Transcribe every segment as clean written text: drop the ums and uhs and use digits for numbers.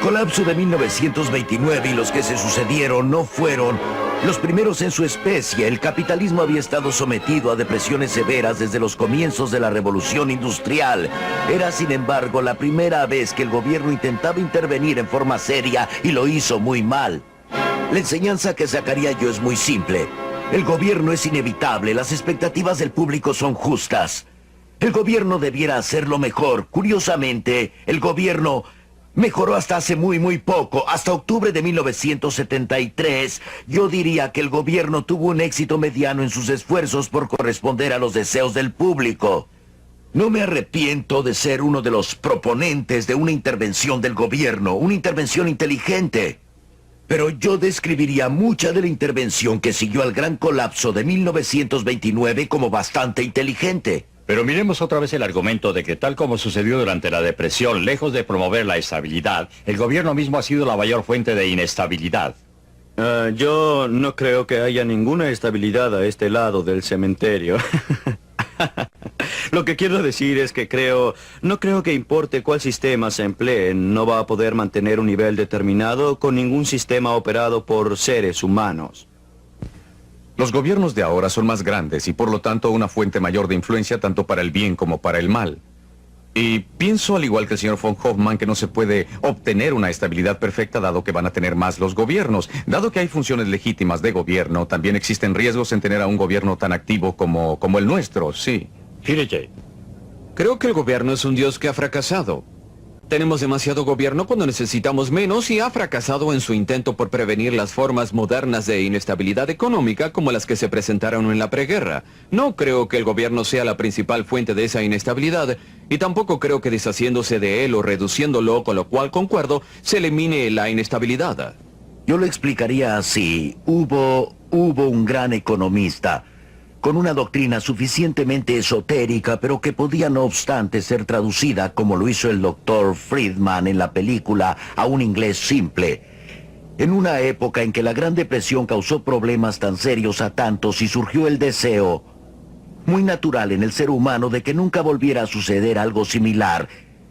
colapso de 1929 y los que se sucedieron no fueron los primeros en su especie. El capitalismo había estado sometido a depresiones severas desde los comienzos de la revolución industrial. Era, sin embargo, la primera vez que el gobierno intentaba intervenir en forma seria y lo hizo muy mal. La enseñanza que sacaría yo es muy simple. El gobierno es inevitable, las expectativas del público son justas. El gobierno debiera hacerlo mejor. Curiosamente, el gobierno mejoró hasta hace muy poco. Hasta octubre de 1973, yo diría que el gobierno tuvo un éxito mediano en sus esfuerzos por corresponder a los deseos del público. No me arrepiento de ser uno de los proponentes de una intervención del gobierno, una intervención inteligente. Pero yo describiría mucha de la intervención que siguió al gran colapso de 1929 como bastante inteligente. Pero miremos otra vez el argumento de que, tal como sucedió durante la depresión, lejos de promover la estabilidad, el gobierno mismo ha sido la mayor fuente de inestabilidad. Yo no creo que haya ninguna estabilidad a este lado del cementerio. Lo que quiero decir es que no creo que importe cuál sistema se emplee, no va a poder mantener un nivel determinado con ningún sistema operado por seres humanos. Los gobiernos de ahora son más grandes y por lo tanto una fuente mayor de influencia tanto para el bien como para el mal. Y pienso, al igual que el señor von Hoffman, que no se puede obtener una estabilidad perfecta dado que van a tener más los gobiernos. Dado que hay funciones legítimas de gobierno, también existen riesgos en tener a un gobierno tan activo como el nuestro, sí. Fíjate. Creo que el gobierno es un dios que ha fracasado. Tenemos demasiado gobierno cuando necesitamos menos y ha fracasado en su intento por prevenir las formas modernas de inestabilidad económica como las que se presentaron en la preguerra. No creo que el gobierno sea la principal fuente de esa inestabilidad y tampoco creo que deshaciéndose de él o reduciéndolo, con lo cual concuerdo, se elimine la inestabilidad. Yo lo explicaría así. Hubo un gran economista con una doctrina suficientemente esotérica, pero que podía no obstante ser traducida, como lo hizo el Dr. Friedman en la película, a un inglés simple. En una época en que la Gran Depresión causó problemas tan serios a tantos y surgió el deseo, muy natural en el ser humano, de que nunca volviera a suceder algo similar.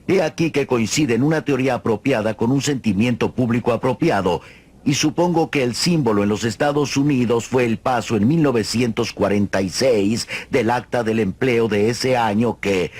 He aquí que coincide en una teoría apropiada con un sentimiento público apropiado. Y supongo que el símbolo en los Estados Unidos fue el paso en 1946 del Acta del Empleo de ese año que,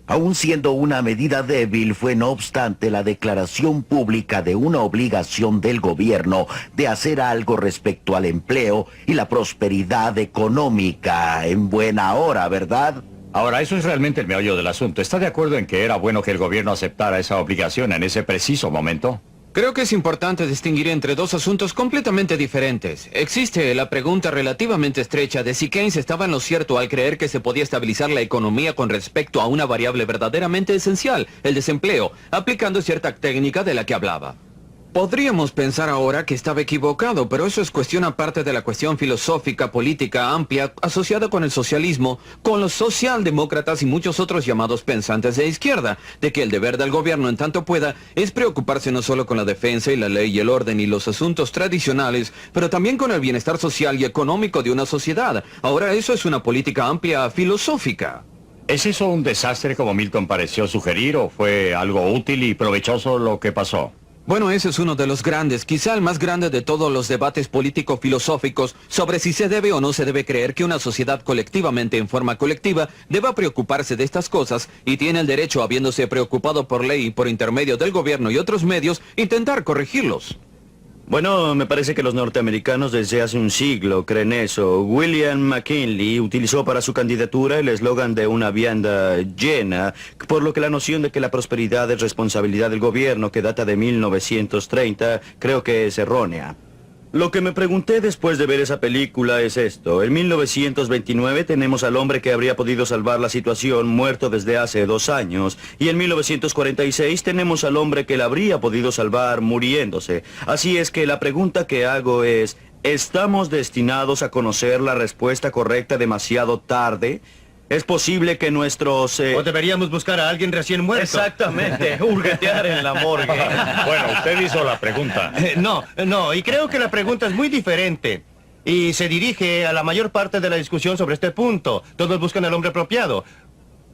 aun siendo una medida débil, fue no obstante la declaración pública de una obligación del gobierno de hacer algo respecto al empleo y la prosperidad económica en buena hora, ¿verdad? Ahora, eso es realmente el meollo del asunto. ¿Está de acuerdo en que era bueno que el gobierno aceptara esa obligación en ese preciso momento? Creo que es importante distinguir entre dos asuntos completamente diferentes. Existe la pregunta relativamente estrecha de si Keynes estaba en lo cierto al creer que se podía estabilizar la economía con respecto a una variable verdaderamente esencial, el desempleo, aplicando cierta técnica de la que hablaba. Podríamos pensar ahora que estaba equivocado, pero eso es cuestión aparte de la cuestión filosófica, política, amplia, asociada con el socialismo, con los socialdemócratas y muchos otros llamados pensantes de izquierda, de que el deber del gobierno, en tanto pueda, es preocuparse no solo con la defensa y la ley y el orden y los asuntos tradicionales, pero también con el bienestar social y económico de una sociedad. Ahora eso es una política amplia filosófica. ¿Es eso un desastre como Milton pareció sugerir o fue algo útil y provechoso lo que pasó? Bueno, ese es uno de los grandes, quizá el más grande de todos los debates político-filosóficos sobre si se debe o no se debe creer que una sociedad colectivamente en forma colectiva deba preocuparse de estas cosas y tiene el derecho, habiéndose preocupado por ley y por intermedio del gobierno y otros medios, intentar corregirlos. Bueno, me parece que los norteamericanos desde hace un siglo creen eso. William McKinley utilizó para su candidatura el eslogan de una vianda llena, por lo que la noción de que la prosperidad es responsabilidad del gobierno, que data de 1930, creo que es errónea. Lo que me pregunté después de ver esa película es esto. En 1929 tenemos al hombre que habría podido salvar la situación muerto desde hace 2 años. Y en 1946 tenemos al hombre que la habría podido salvar muriéndose. Así es que la pregunta que hago es, ¿estamos destinados a conocer la respuesta correcta demasiado tarde? ¿Es posible que nuestros... O deberíamos buscar a alguien recién muerto. Exactamente, hurguetear en la morgue. Bueno, usted hizo la pregunta. No, y creo que la pregunta es muy diferente. Y se dirige a la mayor parte de la discusión sobre este punto. Todos buscan al hombre apropiado.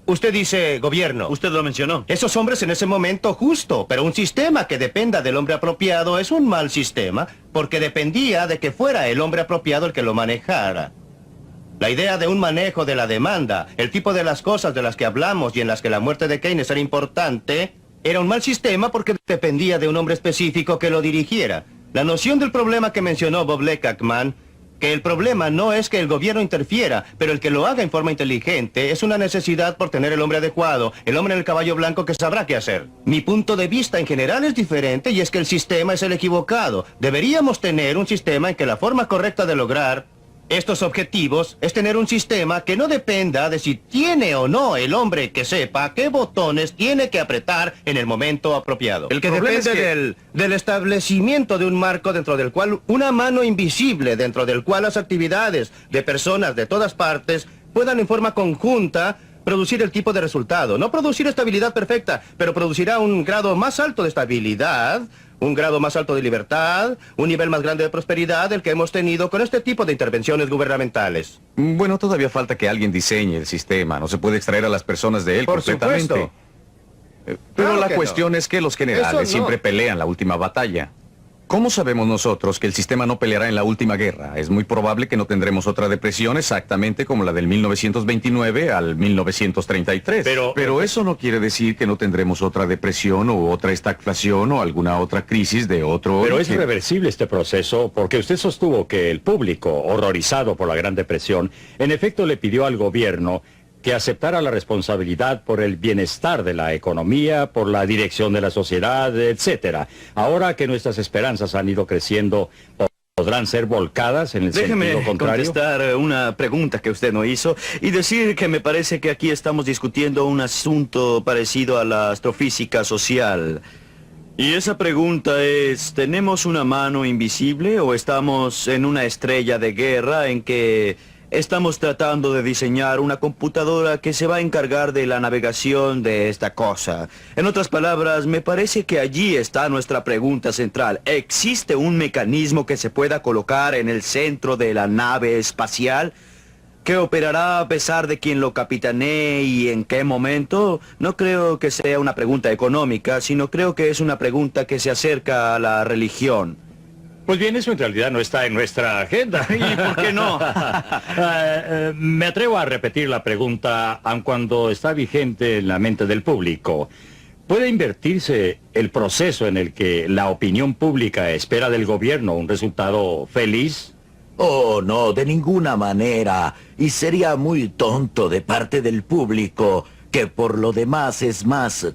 Usted dice gobierno. Usted lo mencionó. Esos hombres en ese momento justo, pero un sistema que dependa del hombre apropiado es un mal sistema, porque dependía de que fuera el hombre apropiado el que lo manejara. La idea de un manejo de la demanda, el tipo de las cosas de las que hablamos y en las que la muerte de Keynes era importante, era un mal sistema porque dependía de un hombre específico que lo dirigiera. La noción del problema que mencionó Bob Lekachman, que el problema no es que el gobierno interfiera, pero el que lo haga en forma inteligente es una necesidad por tener el hombre adecuado, el hombre en el caballo blanco que sabrá qué hacer. Mi punto de vista en general es diferente y es que el sistema es el equivocado. Deberíamos tener un sistema en que la forma correcta de lograr estos objetivos es tener un sistema que no dependa de si tiene o no el hombre que sepa qué botones tiene que apretar en el momento apropiado. El que problema depende es que- del establecimiento de un marco dentro del cual una mano invisible, dentro del cual las actividades de personas de todas partes puedan en forma conjunta producir el tipo de resultado. No producir estabilidad perfecta, pero producirá un grado más alto de estabilidad, un grado más alto de libertad, un nivel más grande de prosperidad del que hemos tenido con este tipo de intervenciones gubernamentales. Bueno, todavía falta que alguien diseñe el sistema. No se puede extraer a las personas de él Por completamente. supuesto. Pero Claro la que cuestión es que los generales Eso no. siempre pelean la última batalla. ¿Cómo sabemos nosotros que el sistema no peleará en la última guerra? Es muy probable que no tendremos otra depresión exactamente como la del 1929 al 1933. Pero eso no quiere decir que no tendremos otra depresión o otra estagflación o alguna otra crisis de otro Pero es origen. irreversible este proceso porque usted sostuvo que el público, horrorizado por la Gran Depresión, en efecto le pidió al gobierno que aceptara la responsabilidad por el bienestar de la economía, por la dirección de la sociedad, etcétera. Ahora que nuestras esperanzas han ido creciendo, ¿podrán ser volcadas en el Déjeme sentido contrario? contestar una pregunta que usted no hizo y decir que me parece que aquí estamos discutiendo un asunto parecido a la astrofísica social. Y esa pregunta es, ¿tenemos una mano invisible o estamos en una estrella de guerra en que estamos tratando de diseñar una computadora que se va a encargar de la navegación de esta cosa? En otras palabras, me parece que allí está nuestra pregunta central. ¿Existe un mecanismo que se pueda colocar en el centro de la nave espacial que operará a pesar de quien lo capitanee y en qué momento? No creo que sea una pregunta económica, sino creo que es una pregunta que se acerca a la religión. Pues bien, eso en realidad no está en nuestra agenda. ¿Y por qué no? Me atrevo a repetir la pregunta, aun cuando está vigente en la mente del público. ¿Puede invertirse el proceso en el que la opinión pública espera del gobierno un resultado feliz? Oh, no, de ninguna manera. Y sería muy tonto de parte del público, que por lo demás es más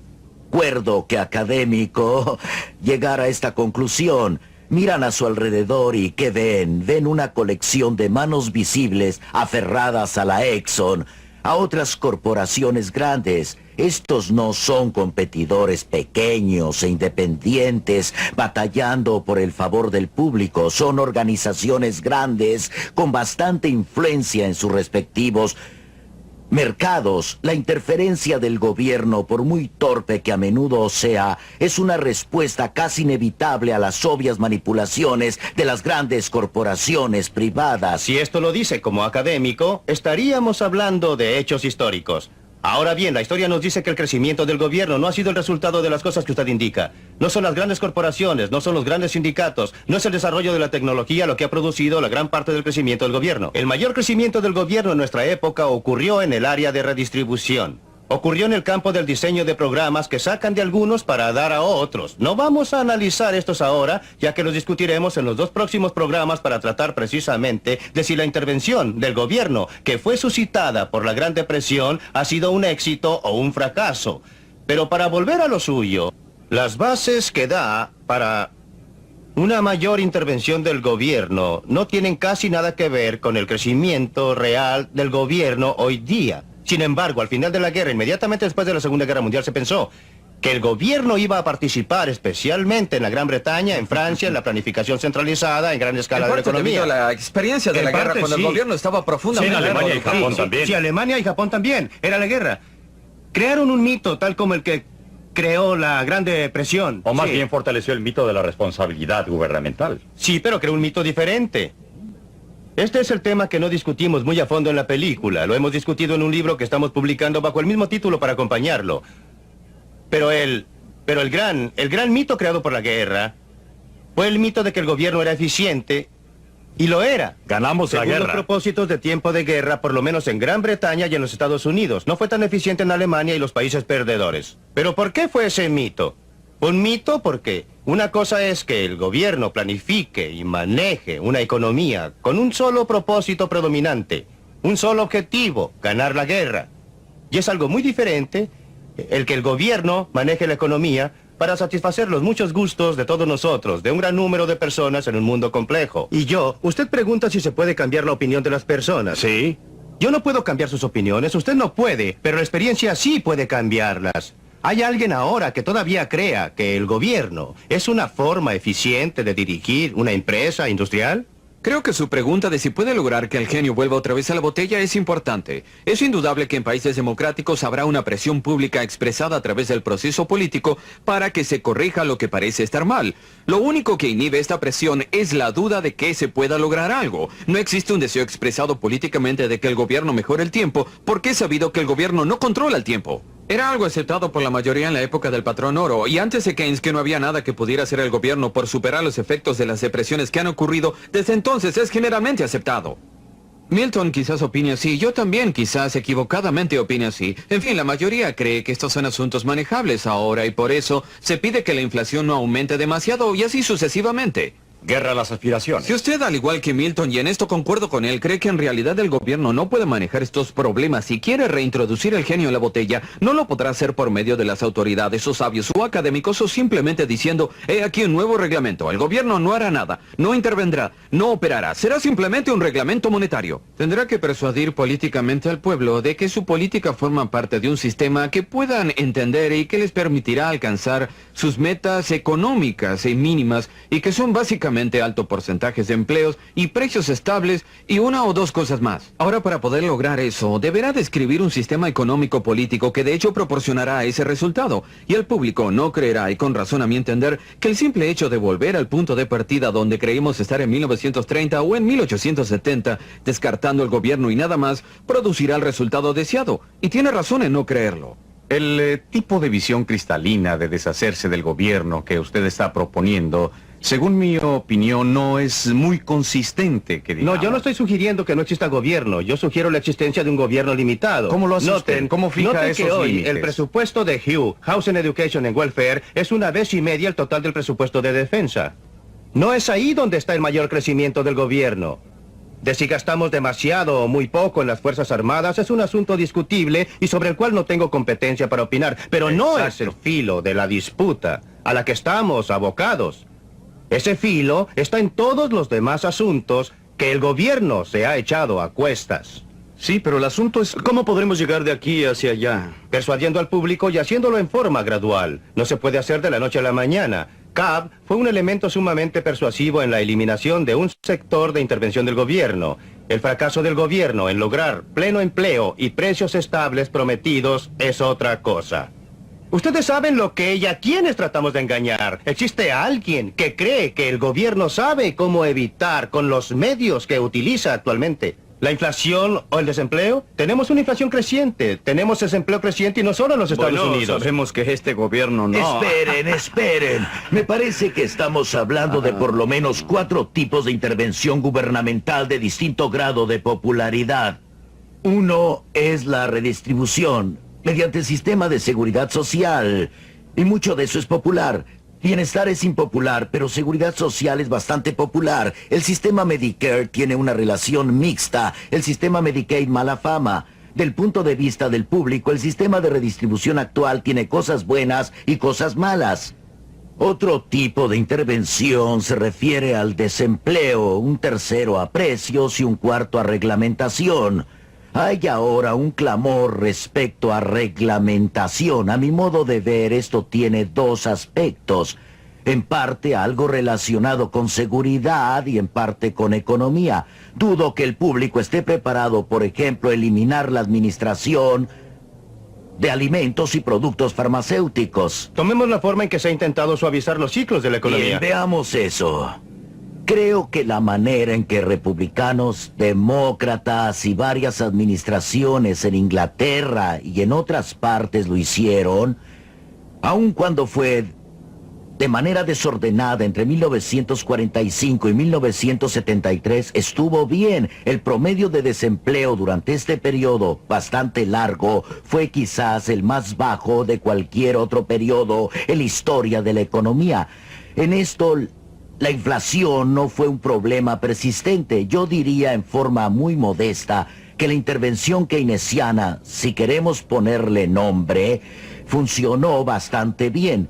cuerdo que académico, llegar a esta conclusión. Miran a su alrededor y ¿qué ven? Ven una colección de manos visibles aferradas a la Exxon, a otras corporaciones grandes. Estos no son competidores pequeños e independientes batallando por el favor del público. Son organizaciones grandes con bastante influencia en sus respectivos mercados. La interferencia del gobierno, por muy torpe que a menudo sea, es una respuesta casi inevitable a las obvias manipulaciones de las grandes corporaciones privadas. Si esto lo dice como académico, estaríamos hablando de hechos históricos. Ahora bien, la historia nos dice que el crecimiento del gobierno no ha sido el resultado de las cosas que usted indica. No son las grandes corporaciones, no son los grandes sindicatos, no es el desarrollo de la tecnología lo que ha producido la gran parte del crecimiento del gobierno. El mayor crecimiento del gobierno en nuestra época ocurrió en el área de redistribución. Ocurrió en el campo del diseño de programas que sacan de algunos para dar a otros. No vamos a analizar estos ahora, ya que los discutiremos en los dos próximos programas para tratar precisamente de si la intervención del gobierno que fue suscitada por la Gran Depresión ha sido un éxito o un fracaso. Pero para volver a lo suyo, las bases que da para una mayor intervención del gobierno no tienen casi nada que ver con el crecimiento real del gobierno hoy día. Sin embargo, al final de la guerra, inmediatamente después de la Segunda Guerra Mundial, se pensó que el gobierno iba a participar especialmente en la Gran Bretaña, en Francia, en la planificación centralizada, en gran escala de la economía. La experiencia de En la guerra parte, cuando sí. el gobierno estaba profundamente... Sí, en Alemania y Japón Sí, también. Sí, Alemania y Japón también. Era la guerra. Crearon un mito tal como el que creó la Gran Depresión. O más Sí. bien fortaleció el mito de la responsabilidad gubernamental. Sí, pero creó un mito diferente. Este es el tema que no discutimos muy a fondo en la película. Lo hemos discutido en un libro que estamos publicando bajo el mismo título para acompañarlo. Pero el gran mito creado por la guerra fue el mito de que el gobierno era eficiente, y lo era. Ganamos la Según guerra. los propósitos de tiempo de guerra, por lo menos en Gran Bretaña y en los Estados Unidos. No fue tan eficiente en Alemania y los países perdedores. ¿Pero por qué fue ese mito? Un mito porque una cosa es que el gobierno planifique y maneje una economía con un solo propósito predominante, un solo objetivo, ganar la guerra. Y es algo muy diferente el que el gobierno maneje la economía para satisfacer los muchos gustos de todos nosotros, de un gran número de personas en un mundo complejo. Y usted pregunta si se puede cambiar la opinión de las personas. Sí. Yo no puedo cambiar sus opiniones, usted no puede, pero la experiencia sí puede cambiarlas. ¿Hay alguien ahora que todavía crea que el gobierno es una forma eficiente de dirigir una empresa industrial? Creo que su pregunta de si puede lograr que el genio vuelva otra vez a la botella es importante. Es indudable que en países democráticos habrá una presión pública expresada a través del proceso político para que se corrija lo que parece estar mal. Lo único que inhibe esta presión es la duda de que se pueda lograr algo. No existe un deseo expresado políticamente de que el gobierno mejore el tiempo, porque es sabido que el gobierno no controla el tiempo. Era algo aceptado por la mayoría en la época del patrón oro, y antes de Keynes que no había nada que pudiera hacer el gobierno por superar los efectos de las depresiones que han ocurrido, desde entonces es generalmente aceptado. Milton quizás opine así, yo también quizás equivocadamente opine así. En fin, la mayoría cree que estos son asuntos manejables ahora y por eso se pide que la inflación no aumente demasiado y así sucesivamente. Guerra a las aspiraciones. Si usted, al igual que Milton, y en esto concuerdo con él, cree que en realidad el gobierno no puede manejar estos problemas y quiere reintroducir el genio en la botella, no lo podrá hacer por medio de las autoridades o sabios o académicos o simplemente diciendo, he aquí un nuevo reglamento, el gobierno no hará nada, no intervendrá, no operará, será simplemente un reglamento monetario. Tendrá que persuadir políticamente al pueblo de que su política forma parte de un sistema que puedan entender y que les permitirá alcanzar sus metas económicas y mínimas y que son básicamente alto porcentajes de empleos y precios estables y una o dos cosas más. Ahora, para poder lograr eso, deberá describir un sistema económico político que de hecho proporcionará ese resultado. Y el público no creerá, y con razón a mi entender, que el simple hecho de volver al punto de partida donde creímos estar en 1930 o en 1870, descartando el gobierno y nada más, producirá el resultado deseado. Y tiene razón en no creerlo. El tipo de visión cristalina de deshacerse del gobierno que usted está proponiendo, según mi opinión, no es muy consistente, que digamos. No, yo no estoy sugiriendo que no exista gobierno. Yo sugiero la existencia de un gobierno limitado. ¿Cómo lo hace usted? ¿Cómo fija noten esos que hoy límites? el presupuesto de Hugh, Housing, Education and Welfare, es 1,5 veces el total del presupuesto de defensa. No es ahí donde está el mayor crecimiento del gobierno. De si gastamos demasiado o muy poco en las Fuerzas Armadas es un asunto discutible y sobre el cual no tengo competencia para opinar. Pero no es el filo de la disputa a la que estamos abocados. Ese filo está en todos los demás asuntos que el gobierno se ha echado a cuestas. Sí, pero el asunto es... ¿Cómo podremos llegar de aquí hacia allá? Persuadiendo al público y haciéndolo en forma gradual. No se puede hacer de la noche a la mañana. Cobb fue un elemento sumamente persuasivo en la eliminación de un sector de intervención del gobierno. El fracaso del gobierno en lograr pleno empleo y precios estables prometidos es otra cosa. Ustedes saben lo que y a quiénes tratamos de engañar. Existe alguien que cree que el gobierno sabe cómo evitar con los medios que utiliza actualmente la inflación o el desempleo. Tenemos una inflación creciente, tenemos desempleo creciente y no solo en los Estados Unidos. Sabemos que este gobierno no... Esperen. Me parece que estamos hablando de por lo menos 4 tipos de intervención gubernamental de distinto grado de popularidad. Uno es la redistribución mediante el sistema de seguridad social, y mucho de eso es popular. Bienestar es impopular, pero seguridad social es bastante popular. El sistema Medicare tiene una relación mixta, el sistema Medicaid mala fama. Del punto de vista del público, el sistema de redistribución actual tiene cosas buenas y cosas malas. Otro tipo de intervención se refiere al desempleo, un tercero a precios y un cuarto a reglamentación. Hay ahora un clamor respecto a reglamentación. A mi modo de ver, esto tiene 2 aspectos. En parte algo relacionado con seguridad y en parte con economía. Dudo que el público esté preparado, por ejemplo, a eliminar la administración de alimentos y productos farmacéuticos. Tomemos la forma en que se ha intentado suavizar los ciclos de la economía. Bien, veamos eso. Creo que la manera en que republicanos, demócratas y varias administraciones en Inglaterra y en otras partes lo hicieron, aun cuando fue de manera desordenada entre 1945 y 1973, estuvo bien. El promedio de desempleo durante este periodo bastante largo fue quizás el más bajo de cualquier otro periodo en la historia de la economía. En esto, la inflación no fue un problema persistente. Yo diría en forma muy modesta que la intervención keynesiana, si queremos ponerle nombre, funcionó bastante bien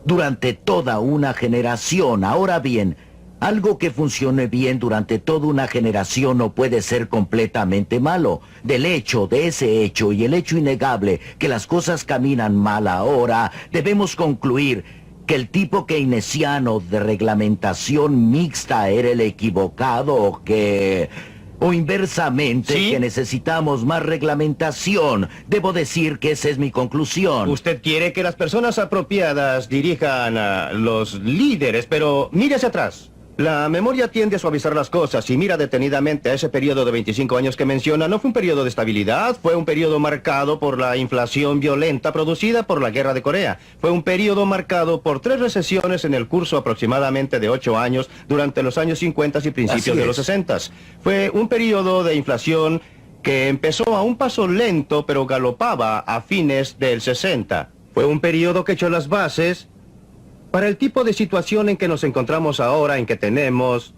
durante toda una generación. Ahora bien, algo que funcione bien durante toda una generación no puede ser completamente malo. De ese hecho y el hecho innegable que las cosas caminan mal ahora, debemos concluir que el tipo keynesiano de reglamentación mixta era el equivocado o inversamente, ¿Sí? que necesitamos más reglamentación. Debo decir que esa es mi conclusión. Usted quiere que las personas apropiadas dirijan a los líderes, pero mire hacia atrás. La memoria tiende a suavizar las cosas y mira detenidamente a ese periodo de 25 años que menciona. No fue un periodo de estabilidad, fue un periodo marcado por la inflación violenta producida por la guerra de Corea. Fue un periodo marcado por 3 recesiones en el curso aproximadamente de 8 años durante los años 50 y principios de los 60. Fue un periodo de inflación que empezó a un paso lento pero galopaba a fines del 60. Fue un periodo que echó las bases para el tipo de situación en que nos encontramos ahora, en que tenemos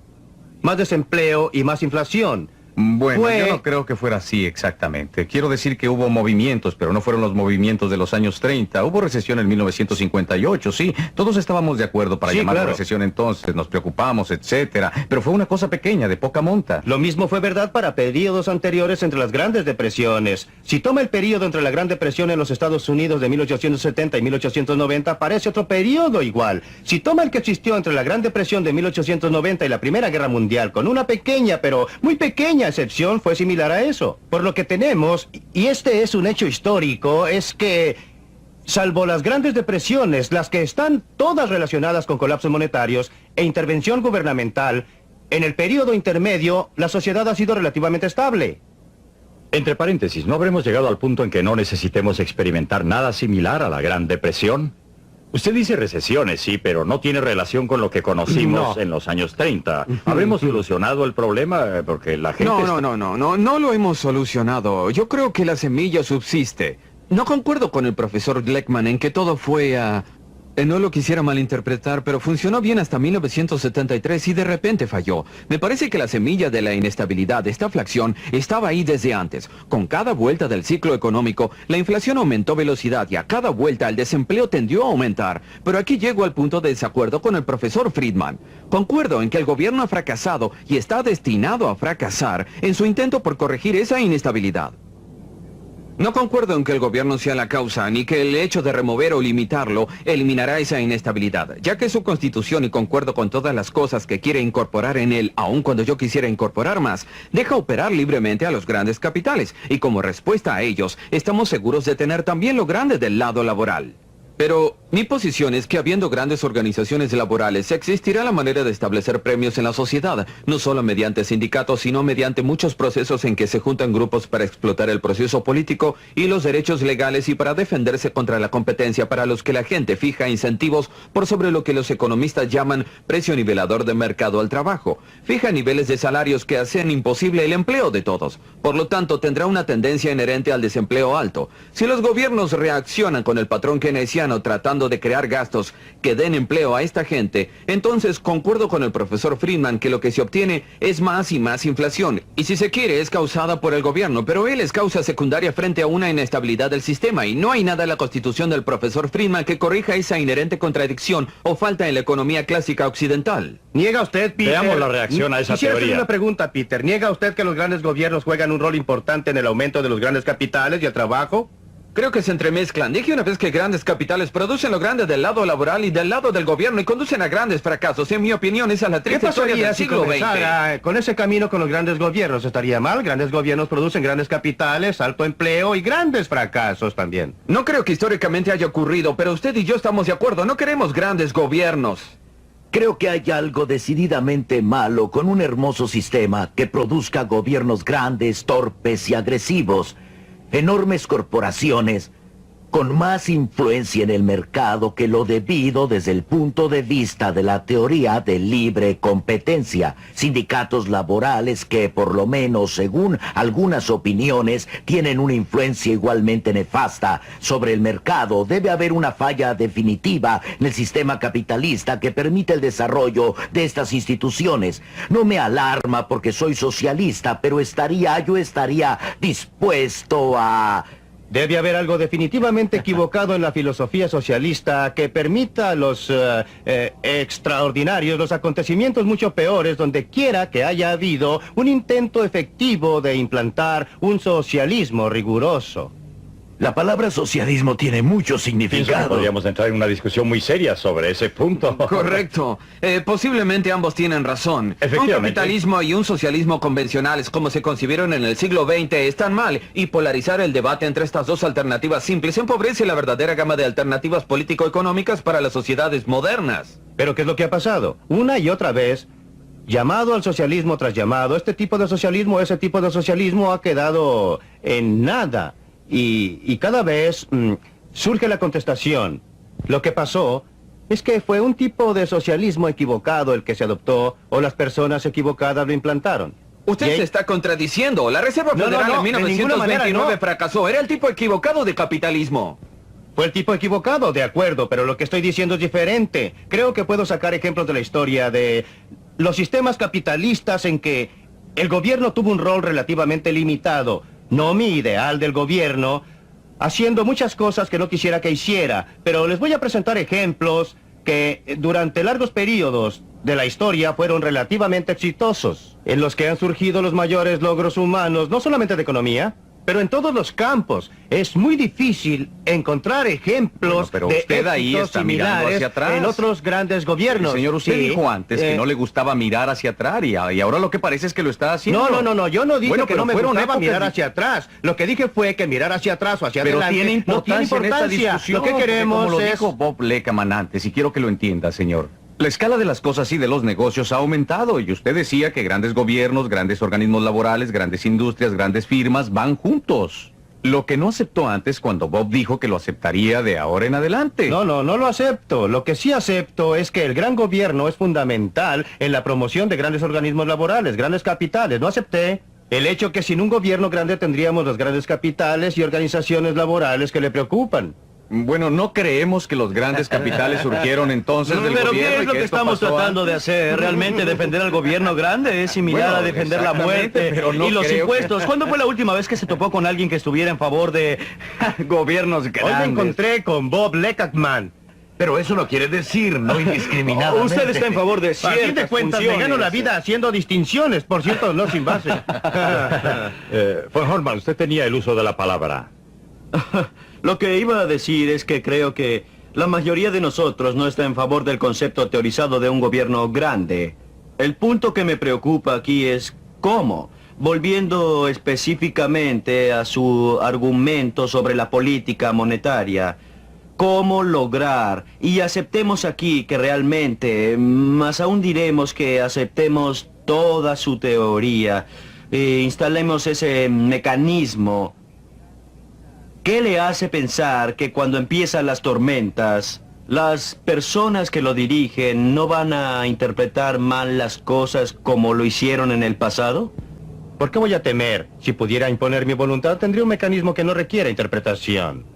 más desempleo y más inflación. Bueno, yo no creo que fuera así exactamente. Quiero decir que hubo movimientos, pero no fueron los movimientos de los años 30. Hubo recesión en 1958, sí. Todos estábamos de acuerdo para Sí, llamarla claro. recesión entonces, nos preocupamos, etcétera. Pero fue una cosa pequeña, de poca monta. Lo mismo fue verdad para periodos anteriores entre las grandes depresiones. Si toma el periodo entre la Gran Depresión en los Estados Unidos de 1870 y 1890, parece otro periodo igual. Si toma el que existió entre la Gran Depresión de 1890 y la Primera Guerra Mundial, con una pequeña, pero muy pequeña excepción, fue similar a eso. Por lo que tenemos, y este es un hecho histórico, es que, salvo las grandes depresiones, las que están todas relacionadas con colapsos monetarios e intervención gubernamental, en el periodo intermedio, la sociedad ha sido relativamente estable. Entre paréntesis, ¿no habremos llegado al punto en que no necesitemos experimentar nada similar a la Gran Depresión? Usted dice recesiones, sí, pero no tiene relación con lo que conocimos No. en los años 30. ¿Habremos solucionado el problema? Porque la gente... No lo hemos solucionado. Yo creo que la semilla subsiste. No concuerdo con el profesor Gleckman en que todo fue no lo quisiera malinterpretar, pero funcionó bien hasta 1973 y de repente falló. Me parece que la semilla de la inestabilidad, esta inflación, estaba ahí desde antes. Con cada vuelta del ciclo económico, la inflación aumentó velocidad y a cada vuelta el desempleo tendió a aumentar. Pero aquí llego al punto de desacuerdo con el profesor Friedman. Concuerdo en que el gobierno ha fracasado y está destinado a fracasar en su intento por corregir esa inestabilidad. No concuerdo en que el gobierno sea la causa, ni que el hecho de remover o limitarlo eliminará esa inestabilidad, ya que su constitución, y concuerdo con todas las cosas que quiere incorporar en él, aun cuando yo quisiera incorporar más, deja operar libremente a los grandes capitales, y como respuesta a ellos, estamos seguros de tener también lo grande del lado laboral. Pero mi posición es que habiendo grandes organizaciones laborales, existirá la manera de establecer premios en la sociedad, no solo mediante sindicatos, sino mediante muchos procesos en que se juntan grupos para explotar el proceso político y los derechos legales y para defenderse contra la competencia, para los que la gente fija incentivos por sobre lo que los economistas llaman precio nivelador de mercado al trabajo. Fija niveles de salarios que hacen imposible el empleo de todos. Por lo tanto, tendrá una tendencia inherente al desempleo alto. Si los gobiernos reaccionan con el patrón keynesiano tratando de crear gastos que den empleo a esta gente, entonces concuerdo con el profesor Friedman que lo que se obtiene es más y más inflación. Y si se quiere, es causada por el gobierno, pero él es causa secundaria frente a una inestabilidad del sistema, y no hay nada en la constitución del profesor Friedman que corrija esa inherente contradicción o falta en la economía clásica occidental. ¿Niega usted, Peter? Veamos la reacción a esa Quisiera hacerle teoría. una pregunta, Peter. ¿Niega usted que los grandes gobiernos juegan un rol importante en el aumento de los grandes capitales y el trabajo? Creo que se entremezclan. Dije una vez que grandes capitales producen lo grande del lado laboral y del lado del gobierno y conducen a grandes fracasos. En mi opinión, esa es la ¿Qué triste historia pasaría del si siglo XX. comenzara con ese camino con los grandes gobiernos? ¿Estaría mal? Grandes gobiernos producen grandes capitales, alto empleo y grandes fracasos también. No creo que históricamente haya ocurrido, pero usted y yo estamos de acuerdo. No queremos grandes gobiernos. Creo que hay algo decididamente malo con un hermoso sistema que produzca gobiernos grandes, torpes y agresivos, enormes corporaciones con más influencia en el mercado que lo debido desde el punto de vista de la teoría de libre competencia, sindicatos laborales que, por lo menos según algunas opiniones, tienen una influencia igualmente nefasta sobre el mercado. Debe haber una falla definitiva en el sistema capitalista que permite el desarrollo de estas instituciones. No me alarma porque soy socialista, pero yo estaría dispuesto a... Debe haber algo definitivamente equivocado en la filosofía socialista que permita los extraordinarios, los acontecimientos mucho peores, donde quiera que haya habido un intento efectivo de implantar un socialismo riguroso. La palabra socialismo tiene mucho Pienso que significado. podríamos entrar en una discusión muy seria sobre ese punto. Correcto. Posiblemente ambos tienen razón. Efectivamente. Un capitalismo y un socialismo convencionales como se concibieron en el siglo XX están mal, y polarizar el debate entre estas dos alternativas simples empobrece la verdadera gama de alternativas político-económicas para las sociedades modernas. Pero ¿qué es lo que ha pasado? Una y otra vez, llamado al socialismo tras llamado, ese tipo de socialismo ha quedado en nada. Y cada vez surge la contestación. Lo que pasó es que fue un tipo de socialismo equivocado el que se adoptó, o las personas equivocadas lo implantaron. Usted Y- se está contradiciendo. La Reserva No, Federal no, en de ninguna manera, 1929 no. fracasó. Era el tipo equivocado de capitalismo. Fue el tipo equivocado, de acuerdo, pero lo que estoy diciendo es diferente. Creo que puedo sacar ejemplos de la historia de los sistemas capitalistas en que el gobierno tuvo un rol relativamente limitado. No mi ideal del gobierno, haciendo muchas cosas que no quisiera que hiciera, pero les voy a presentar ejemplos que durante largos periodos de la historia fueron relativamente exitosos, en los que han surgido los mayores logros humanos, no solamente de economía, pero en todos los campos. Es muy difícil encontrar ejemplos Bueno, pero de usted ahí éxitos está mirando similares hacia atrás. en otros grandes gobiernos. Señor, usted Sí, dijo antes que no le eh, gustaba mirar hacia atrás y ahora lo que parece es que lo está haciendo. No, yo no dije Bueno, que pero no me fueron gustaba épocas mirar de- hacia atrás. Lo que dije fue que mirar hacia atrás o hacia Pero adelante tiene no tiene importancia en esta importancia. discusión. Lo que porque queremos como lo es... dijo Bob Leckerman antes, y quiero que lo entienda, señor. La escala de las cosas y de los negocios ha aumentado, y usted decía que grandes gobiernos, grandes organismos laborales, grandes industrias, grandes firmas van juntos. Lo que no aceptó antes cuando Bob dijo que lo aceptaría de ahora en adelante. No lo acepto. Lo que sí acepto es que el gran gobierno es fundamental en la promoción de grandes organismos laborales, grandes capitales. No acepté el hecho que sin un gobierno grande tendríamos los grandes capitales y organizaciones laborales que le preocupan. Bueno, no creemos que los grandes capitales surgieron entonces del Pero gobierno. ¿qué es y lo que esto estamos pasó tratando de antes. hacer? ¿Realmente defender al gobierno grande es similar Bueno, a defender la exactamente, muerte pero no y los creo que- impuestos? ¿Cuándo fue la última vez que se topó con alguien que estuviera en favor de gobiernos grandes? Hoy me encontré con Bob Leckerman. Pero eso no quiere decir no indiscriminadamente. Usted está en favor de ciertas A fin de cuentas, me gano la funciones. vida haciendo distinciones, por cierto, no sin base. Von Horman, usted tenía el uso de la palabra. Lo que iba a decir es que creo que la mayoría de nosotros no está en favor del concepto teorizado de un gobierno grande. El punto que me preocupa aquí es cómo. Volviendo específicamente a su argumento sobre la política monetaria, cómo lograr, y aceptemos aquí que realmente, más aún diremos que aceptemos toda su teoría, instalemos ese mecanismo. ¿Qué le hace pensar que cuando empiezan las tormentas, las personas que lo dirigen no van a interpretar mal las cosas como lo hicieron en el pasado? ¿Por qué voy a temer? Si pudiera imponer mi voluntad, tendría un mecanismo que no requiere interpretación.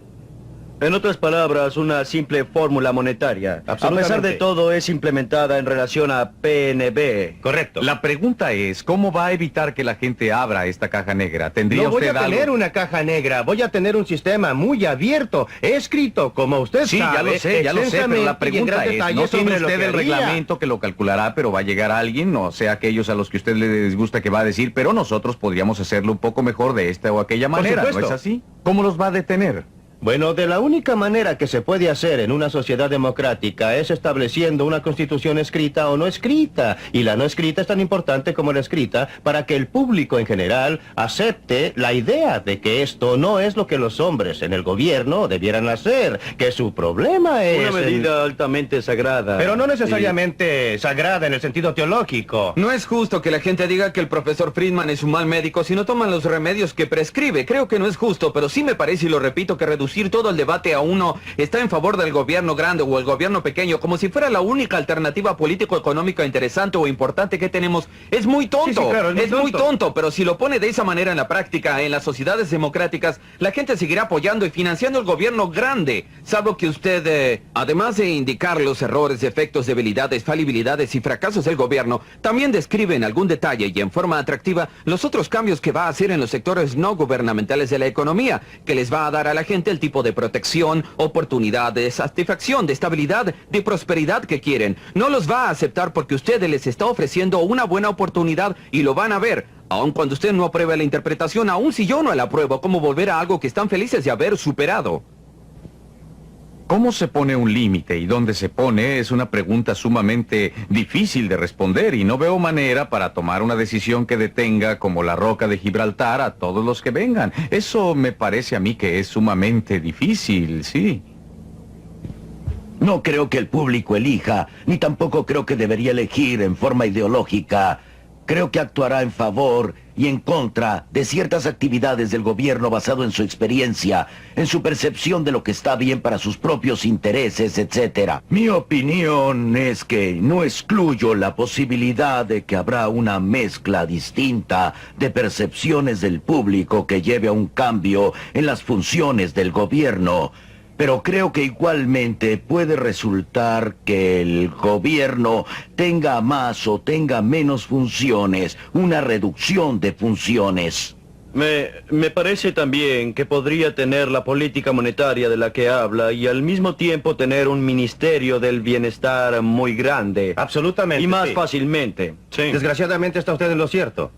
En otras palabras, una simple fórmula monetaria. A Absolutamente. pesar de todo, es implementada en relación a PNB. Correcto. La pregunta es, ¿cómo va a evitar que la gente abra esta caja negra? ¿Tendría No voy usted a tener algo? una caja negra, voy a tener un sistema muy abierto, escrito, como usted Sí, sabe, ya lo sé, pero la extensamente y en pregunta gran es, detalle no tiene sobre lo usted que el haría. reglamento que lo calculará, pero va a llegar alguien, no sea aquellos a los que usted le disgusta que va a decir, pero nosotros podríamos hacerlo un poco mejor de esta o aquella manera, ¿no supuesto. es así? ¿Cómo los va a detener? Bueno, de la única manera que se puede hacer en una sociedad democrática es estableciendo una constitución escrita o no escrita. Y la no escrita es tan importante como la escrita para que el público en general acepte la idea de que esto no es lo que los hombres en el gobierno debieran hacer, que su problema es... Una medida altamente sagrada. Pero no necesariamente sagrada en el sentido teológico. No es justo que la gente diga que el profesor Friedman es un mal médico si no toman los remedios que prescribe. Creo que no es justo, pero sí me parece, y lo repito, que reducir todo el debate a uno está en favor del gobierno grande o el gobierno pequeño, como si fuera la única alternativa político-económica interesante o importante que tenemos, es muy tonto. Sí, claro, es muy tonto, pero si lo pone de esa manera en la práctica, en las sociedades democráticas, la gente seguirá apoyando y financiando el gobierno grande. Salvo que usted, además de indicar los errores, defectos, debilidades, falibilidades y fracasos del gobierno, también describe en algún detalle y en forma atractiva los otros cambios que va a hacer en los sectores no gubernamentales de la economía, que les va a dar a la gente el tipo de protección, oportunidad, de satisfacción, de estabilidad, de prosperidad que quieren. No los va a aceptar porque usted les está ofreciendo una buena oportunidad y lo van a ver. Aun cuando usted no apruebe la interpretación, aun si yo no la apruebo, ¿cómo volver a algo que están felices de haber superado? ¿Cómo se pone un límite y dónde se pone? Es una pregunta sumamente difícil de responder y no veo manera para tomar una decisión que detenga como la roca de Gibraltar a todos los que vengan. Eso me parece a mí que es sumamente difícil, sí. No creo que el público elija, ni tampoco creo que debería elegir en forma ideológica. Creo que actuará en favor y en contra de ciertas actividades del gobierno basado en su experiencia, en su percepción de lo que está bien para sus propios intereses, etc. Mi opinión es que no excluyo la posibilidad de que habrá una mezcla distinta de percepciones del público que lleve a un cambio en las funciones del gobierno. Pero creo que igualmente puede resultar que el gobierno tenga más o tenga menos funciones, una reducción de funciones. Me parece también que podría tener la política monetaria de la que habla y al mismo tiempo tener un ministerio del bienestar muy grande. Absolutamente. Y más sí. fácilmente. Sí. Desgraciadamente está usted en lo cierto.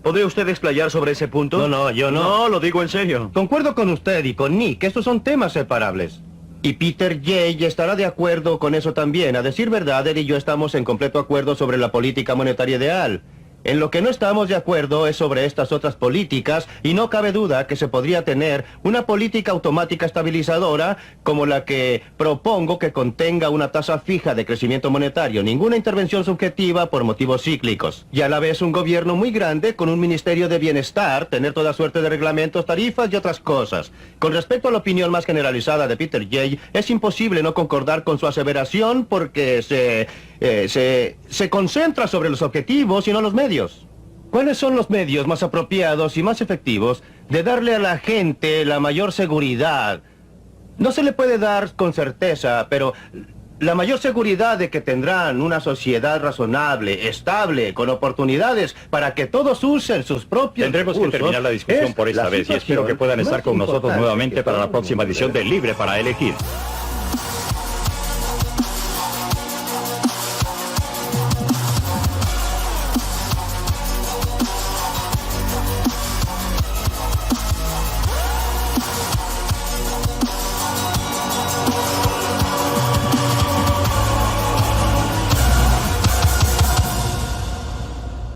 ¿Podría usted explayar sobre ese punto? No, yo no. No, lo digo en serio. Concuerdo con usted y con Nick, estos son temas separables. Y Peter Jay estará de acuerdo con eso también. A decir verdad, él y yo estamos en completo acuerdo sobre la política monetaria ideal. En lo que no estamos de acuerdo es sobre estas otras políticas y no cabe duda que se podría tener una política automática estabilizadora como la que propongo, que contenga una tasa fija de crecimiento monetario, ninguna intervención subjetiva por motivos cíclicos. Y a la vez un gobierno muy grande con un ministerio de bienestar, tener toda suerte de reglamentos, tarifas y otras cosas. Con respecto a la opinión más generalizada de Peter Jay, es imposible no concordar con su aseveración porque se concentra sobre los objetivos y no los medios. ¿Cuáles son los medios más apropiados y más efectivos de darle a la gente la mayor seguridad? No se le puede dar con certeza, pero la mayor seguridad de que tendrán una sociedad razonable, estable, con oportunidades para que todos usen sus propios Tendremos que recursos, terminar la discusión es por esta la vez y espero que puedan situación estar con más nosotros importante nuevamente que para la todo el próxima mundo edición de puede Libre para Elegir.